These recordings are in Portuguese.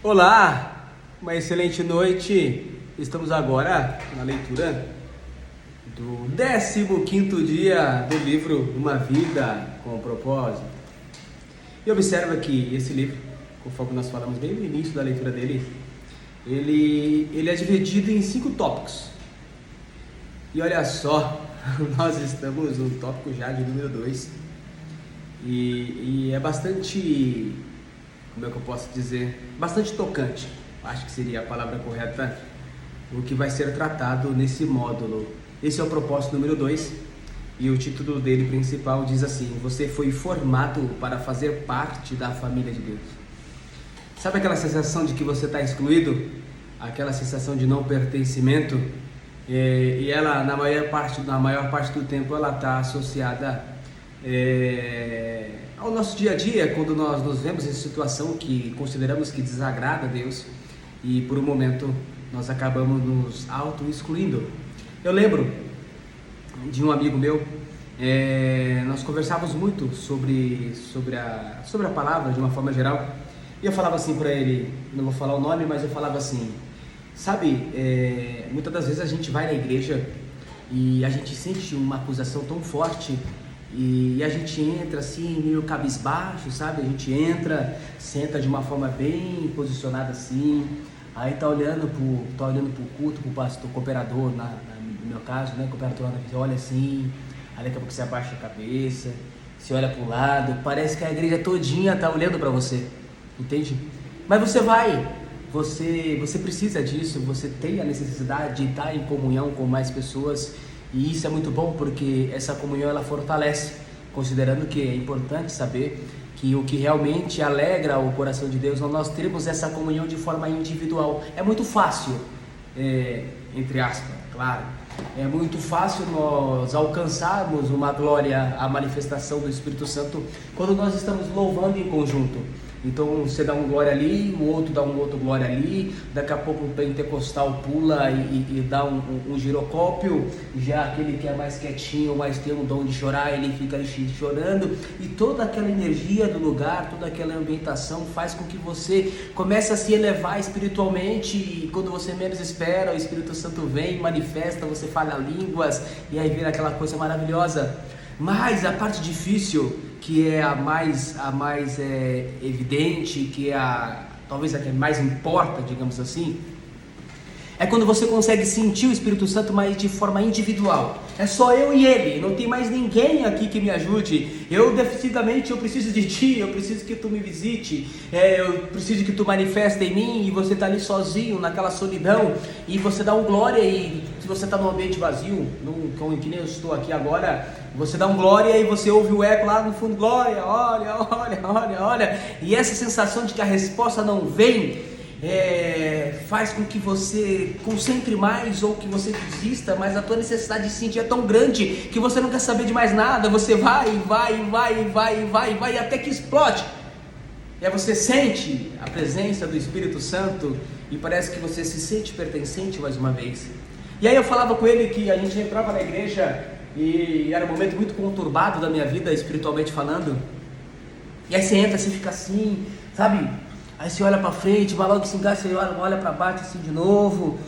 Olá, uma excelente noite. Estamos agora na leitura do 15º dia do livro Uma Vida com Propósito. E observa que esse livro, conforme nós falamos bem no início da leitura dele, ele é dividido em 5 tópicos. E olha só, nós estamos no tópico já de número 2. E é bastante, como é que eu posso dizer, bastante tocante, acho que seria a palavra correta, o que vai ser tratado nesse módulo. Esse é o propósito número 2 e o título dele principal diz assim: você foi formado para fazer parte da família de Deus. Sabe aquela sensação de que você está excluído? Aquela sensação de não pertencimento? E ela, na maior parte do tempo, ela está associada ao nosso dia a dia, quando nós nos vemos em situação que consideramos que desagrada a Deus e por um momento nós acabamos nos auto-excluindo. Eu lembro de um amigo meu, nós conversávamos muito sobre a palavra de uma forma geral, e eu falava assim para ele, não vou falar o nome, mas eu falava assim: sabe, muitas das vezes a gente vai na igreja e a gente sente uma acusação tão forte e a gente entra assim meio cabisbaixo, sabe? A gente entra, senta de uma forma bem posicionada assim, aí tá olhando pro culto, pro pastor, cooperador, no meu caso, né? Cooperador, você olha assim, aí daqui a pouco você abaixa a cabeça, você olha pro lado, parece que a igreja todinha tá olhando para você, entende? Mas você vai, você precisa disso, você tem a necessidade de estar em comunhão com mais pessoas, e isso é muito bom porque essa comunhão ela fortalece, considerando que é importante saber que o que realmente alegra o coração de Deus, nós temos essa comunhão de forma individual. É muito fácil, entre aspas, claro, é muito fácil nós alcançarmos uma glória, a manifestação do Espírito Santo, quando nós estamos louvando em conjunto. Então você dá um glória ali, o outro dá um outro glória ali, daqui a pouco o pentecostal pula e dá um girocópio, já aquele que é mais quietinho, mas tem um dom de chorar, ele fica chorando, e toda aquela energia do lugar, toda aquela ambientação faz com que você comece a se elevar espiritualmente, e quando você menos espera, o Espírito Santo vem, manifesta, você fala línguas, e aí vira aquela coisa maravilhosa. Mas a parte difícil, que é a mais evidente, que é talvez a que mais importa, digamos assim, é quando você consegue sentir o Espírito Santo, mas de forma individual. É só eu e Ele, não tem mais ninguém aqui que me ajude. Eu decididamente eu preciso de Ti, eu preciso que Tu me visite, eu preciso que Tu manifeste em mim, e você está ali sozinho, naquela solidão, e você dá um glória, e se você está num ambiente vazio, que nem eu estou aqui agora, você dá um glória e você ouve o eco lá no fundo: glória, olha, e essa sensação de que a resposta não vem, faz com que você concentre mais ou que você desista, mas a tua necessidade de sentir é tão grande que você não quer saber de mais nada, você vai até que explode. E aí você sente a presença do Espírito Santo e parece que você se sente pertencente mais uma vez. E aí eu falava com ele que a gente entrava na igreja e era um momento muito conturbado da minha vida, espiritualmente falando, e aí você entra, você fica assim, sabe? Aí você olha pra frente, vai logo se engana, você olha pra baixo assim de novo,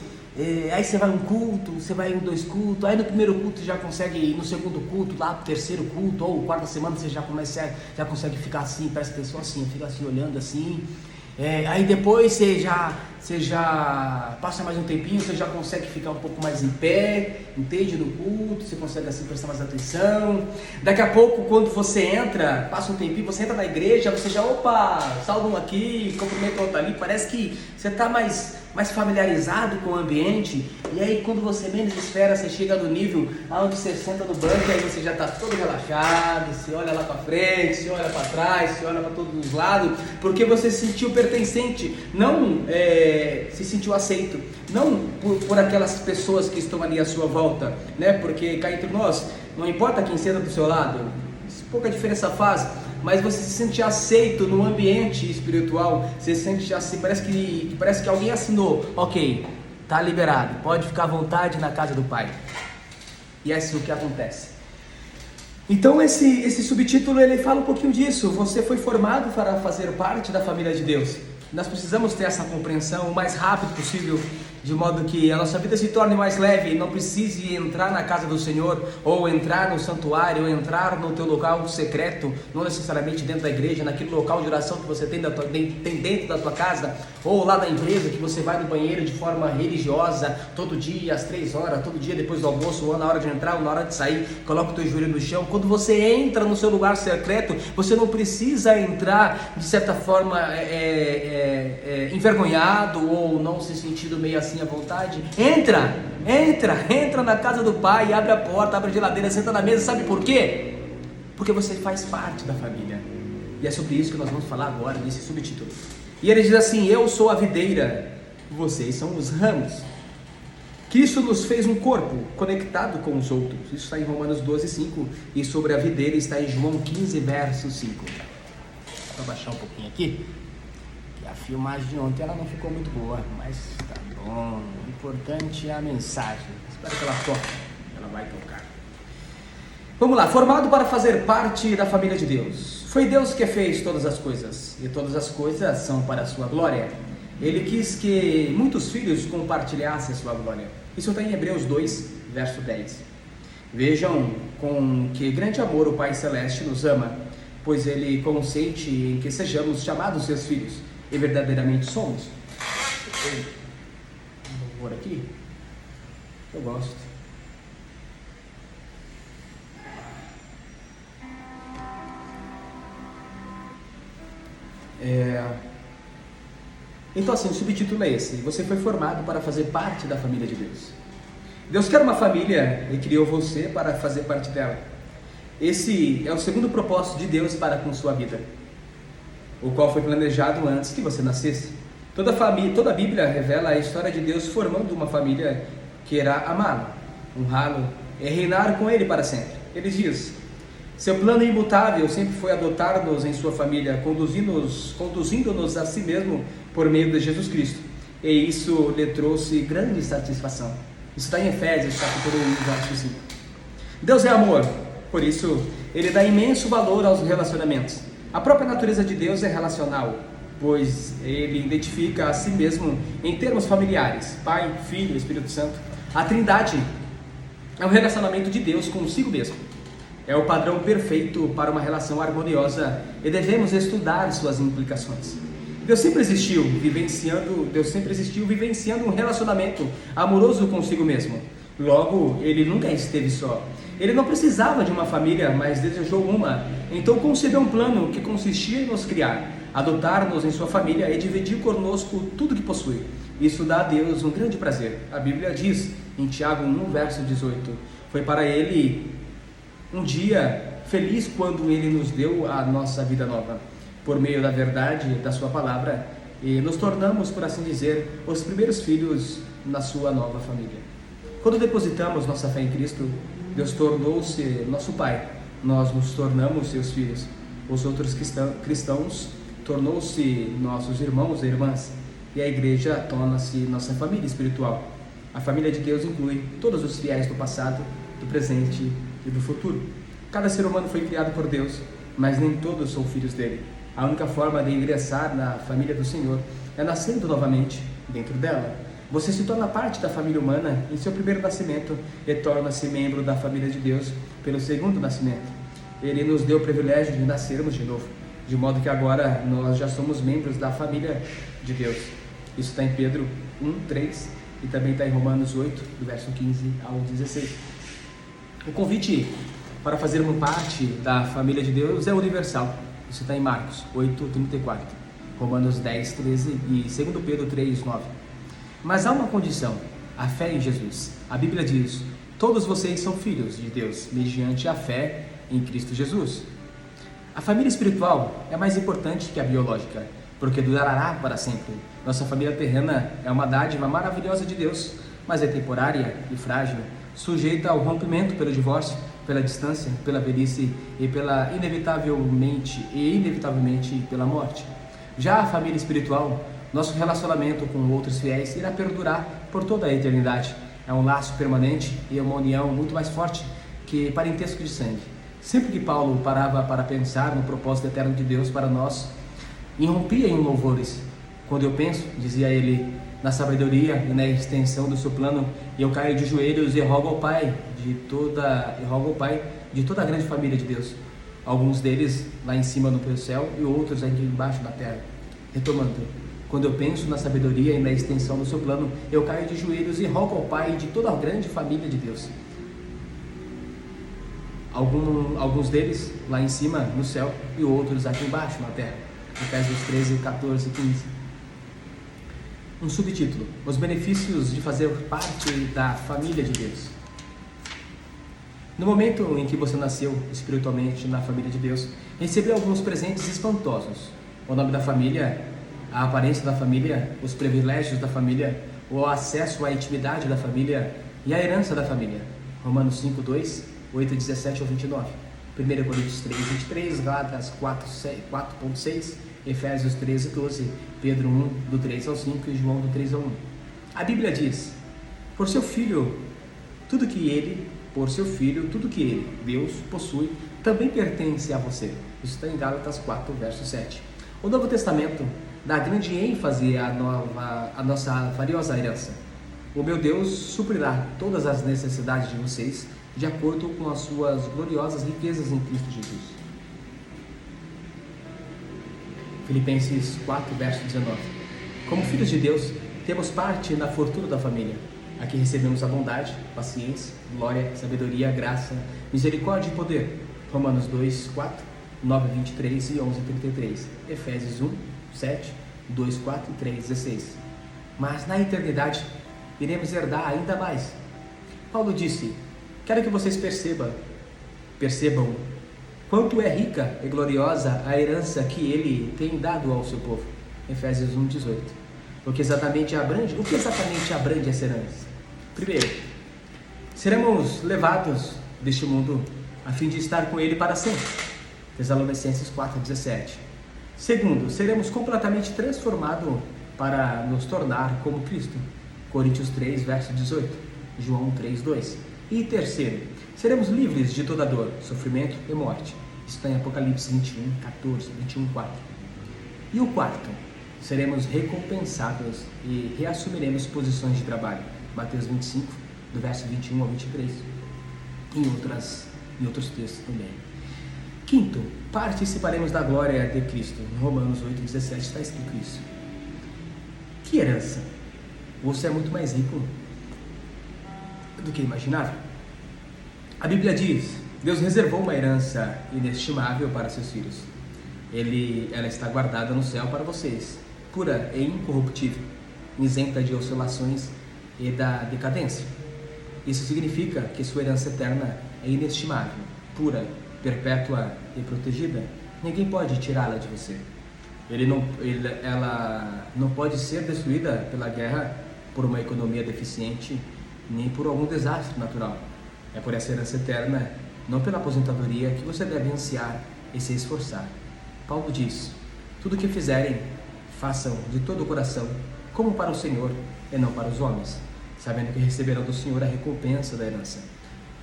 aí você vai um culto, você vai em 2 cultos, aí no primeiro culto já consegue ir, no segundo culto, lá pro terceiro culto, ou quarta semana você já consegue ficar assim, presta atenção assim, fica assim olhando assim, aí depois você já passa mais um tempinho, você já consegue ficar um pouco mais em pé, entende, no culto, você consegue assim prestar mais atenção. Daqui a pouco, quando você entra, passa um tempinho, você entra na igreja, você já, salva um aqui, cumprimenta outro ali, parece que você está mais familiarizado com o ambiente, e aí quando você menos espera, você chega no nível onde você senta no banco, e aí você já está todo relaxado, você olha lá para frente, você olha para trás, você olha para todos os lados, porque você se sentiu pertencente, não se sentiu aceito, não por aquelas pessoas que estão ali à sua volta, né? Porque cá entre nós, não importa quem senta do seu lado, pouca diferença faz, mas você se sente aceito no ambiente espiritual, você se sente assim, parece que alguém assinou, ok, tá liberado, pode ficar à vontade na casa do Pai. E é assim o que acontece. Então esse subtítulo ele fala um pouquinho disso. Você foi formado para fazer parte da família de Deus. Nós precisamos ter essa compreensão o mais rápido possível, de modo que a nossa vida se torne mais leve e não precise entrar na casa do Senhor, ou entrar no santuário, ou entrar no teu local secreto, não necessariamente dentro da igreja, naquele local de oração que você tem dentro da tua casa, ou lá da empresa, que você vai no banheiro de forma religiosa, todo dia, às 3 horas, todo dia depois do almoço, ou na hora de entrar, ou na hora de sair, coloca o teu joelho no chão. Quando você entra no seu lugar secreto, você não precisa entrar, de certa forma, envergonhado, ou não se sentindo meio assim à vontade. Entra na casa do Pai, abre a porta, abre a geladeira, senta na mesa. Sabe por quê? Porque você faz parte da família. E é sobre isso que nós vamos falar agora, nesse subtítulo. E ele diz assim: eu sou a videira, vocês são os ramos. Cristo nos fez um corpo conectado com os outros. Isso está em Romanos 12:5, e sobre a videira está em João 15, verso 5. Vou baixar um pouquinho aqui. A filmagem de ontem ela não ficou muito boa, mas tá bom. O importante é a mensagem. Espero que ela toque. Ela vai tocar. Vamos lá. Formado para fazer parte da família de Deus. Foi Deus que fez todas as coisas, e todas as coisas são para a sua glória. Ele quis que muitos filhos compartilhassem a sua glória. Isso está em Hebreus 2, verso 10. Vejam com que grande amor o Pai Celeste nos ama, pois Ele consente em que sejamos chamados seus filhos, e verdadeiramente somos. Vou aqui. Eu gosto. Então assim, o subtítulo é esse: você foi formado para fazer parte da família de Deus. Deus quer uma família e criou você para fazer parte dela. Esse é o segundo propósito de Deus para com sua vida, o qual foi planejado antes que você nascesse. Toda a Bíblia revela a história de Deus formando uma família que irá amá-lo, honrá-lo e reinar com Ele para sempre. Ele diz: seu plano imutável sempre foi adotar-nos em sua família, conduzindo-nos a si mesmo por meio de Jesus Cristo. E isso lhe trouxe grande satisfação. Isso está em Efésios, capítulo 1, verso 5. Deus é amor, por isso Ele dá imenso valor aos relacionamentos. A própria natureza de Deus é relacional, pois Ele identifica a si mesmo em termos familiares: Pai, Filho e Espírito Santo. A Trindade é um relacionamento de Deus consigo mesmo. É o padrão perfeito para uma relação harmoniosa e devemos estudar suas implicações. Deus sempre existiu vivenciando um relacionamento amoroso consigo mesmo. Logo, Ele nunca esteve só. Ele não precisava de uma família, mas desejou uma. Então concebeu um plano que consistia em nos criar, adotar-nos em sua família e dividir conosco tudo que possui. Isso dá a Deus um grande prazer. A Bíblia diz em Tiago 1, verso 18: foi para Ele um dia feliz quando Ele nos deu a nossa vida nova, por meio da verdade da sua palavra, e nos tornamos, por assim dizer, os primeiros filhos na sua nova família. Quando depositamos nossa fé em Cristo, Deus tornou-se nosso Pai, nós nos tornamos seus filhos. Os outros cristãos tornou-se nossos irmãos e irmãs, e a igreja torna-se nossa família espiritual. A família de Deus inclui todos os fiéis do passado, do presente e do futuro. Cada ser humano foi criado por Deus, mas nem todos são filhos dele. A única forma de ingressar na família do Senhor é nascendo novamente dentro dela. Você se torna parte da família humana em seu primeiro nascimento e torna-se membro da família de Deus pelo segundo nascimento. Ele nos deu o privilégio de nascermos de novo, de modo que agora nós já somos membros da família de Deus. Isso está em Pedro 1:3 e também está em Romanos 8, do verso 15 ao 16. O convite para fazermos parte da família de Deus é universal. Isso está em Marcos 8:34, Romanos 10:13 e 2 Pedro 3:9. Mas há uma condição: a fé em Jesus. A Bíblia diz: todos vocês são filhos de Deus, mediante a fé em Cristo Jesus. A família espiritual é mais importante que a biológica, porque durará para sempre. Nossa família terrena é uma dádiva maravilhosa de Deus, mas é temporária e frágil, sujeita ao rompimento pelo divórcio, pela distância, pela velhice e inevitavelmente pela morte. Já a família espiritual, nosso relacionamento com outros fiéis irá perdurar por toda a eternidade. É um laço permanente e uma união muito mais forte que parentesco de sangue. Sempre que Paulo parava para pensar no propósito eterno de Deus para nós, irrompia em louvores Quando eu penso, dizia ele, na sabedoria e na extensão do seu plano, eu caio de joelhos e rogo ao Pai de toda a grande família de Deus. Alguns deles lá em cima no céu e outros aqui embaixo na terra. Retomando, quando eu penso na sabedoria e na extensão do seu plano, eu caio de joelhos e rogo ao Pai de toda a grande família de Deus. Alguns deles lá em cima no céu e outros aqui embaixo na terra. Efésios 13, 14 e 15. Um subtítulo: os benefícios de fazer parte da família de Deus. No momento em que você nasceu espiritualmente na família de Deus, recebeu alguns presentes espantosos: o nome da família, a aparência da família, os privilégios da família, o acesso à intimidade da família e a herança da família. Romanos 5, 2, 8, 17 ao 29. 1 Coríntios 3, 23, Gálatas 4.6, Efésios 13, 12, Pedro 1, do 3 ao 5 e João do 3 ao 1. A Bíblia diz: por seu filho, tudo que ele, Deus, possui, também pertence a você. Isso está em Gálatas 4, verso 7. O Novo Testamento dá grande ênfase à nossa valiosa herança. O meu Deus suprirá todas as necessidades de vocês, de acordo com as suas gloriosas riquezas em Cristo Jesus. Filipenses 4, verso 19. Como filhos de Deus, temos parte na fortuna da família. Aqui recebemos a bondade, paciência, glória, sabedoria, graça, misericórdia e poder. Romanos 2, 4, 9, 23 e 11, 33. Efésios 1, 7, 2, 4 e 3, 16. Mas na eternidade iremos herdar ainda mais. Paulo disse: quero que vocês percebam quanto é rica e gloriosa a herança que ele tem dado ao seu povo. Efésios 1, 18. O que exatamente abrange essa herança? Primeiro, seremos levados deste mundo a fim de estar com ele para sempre. Tessalonicenses 4, 17. Segundo, seremos completamente transformados para nos tornar como Cristo. Coríntios 3, verso 18. João 3, 2. E terceiro, seremos livres de toda dor, sofrimento e morte. Isso está em Apocalipse 21, 14, 21, 4. E o quarto, seremos recompensados e reassumiremos posições de trabalho. Mateus 25, do verso 21 ao 23. Em outros textos também. Quinto, participaremos da glória de Cristo. Em Romanos 8, 17 está escrito isso. Que herança! Você é muito mais rico do que imaginava. A Bíblia diz: Deus reservou uma herança inestimável para seus filhos. Ela está guardada no céu para vocês, pura e incorruptível, isenta de oscilações e da decadência. Isso significa que sua herança eterna é inestimável, pura, perpétua e protegida. Ninguém pode tirá-la de você. Ela não pode ser destruída pela guerra, por uma economia deficiente, nem por algum desastre natural. É por essa herança eterna, não pela aposentadoria, que você deve ansiar e se esforçar. Paulo diz: tudo o que fizerem, façam de todo o coração, como para o Senhor e não para os homens, sabendo que receberão do Senhor a recompensa da herança.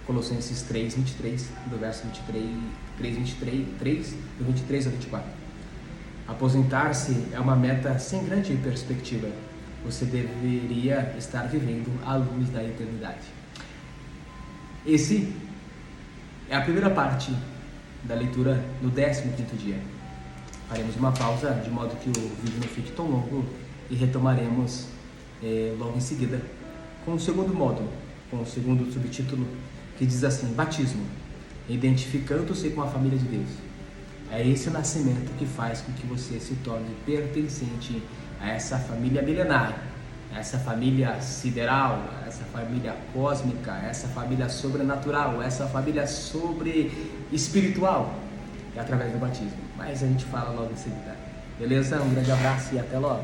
Colossenses 3, 23, do verso 3, do 23 ao 24. Aposentar-se é uma meta sem grande perspectiva. Você deveria estar vivendo à luz da eternidade. Esse é a primeira parte da leitura do 15º dia. Faremos uma pausa de modo que o vídeo não fique tão longo e retomaremos logo em seguida com o segundo módulo, com o segundo subtítulo, que diz assim: batismo, identificando-se com a família de Deus. É esse nascimento que faz com que você se torne pertencente a essa família milenar, a essa família sideral, a essa família cósmica, a essa família sobrenatural, a essa família espiritual. É através do batismo. Mas a gente fala logo em seguida. Beleza? Um grande abraço e até logo.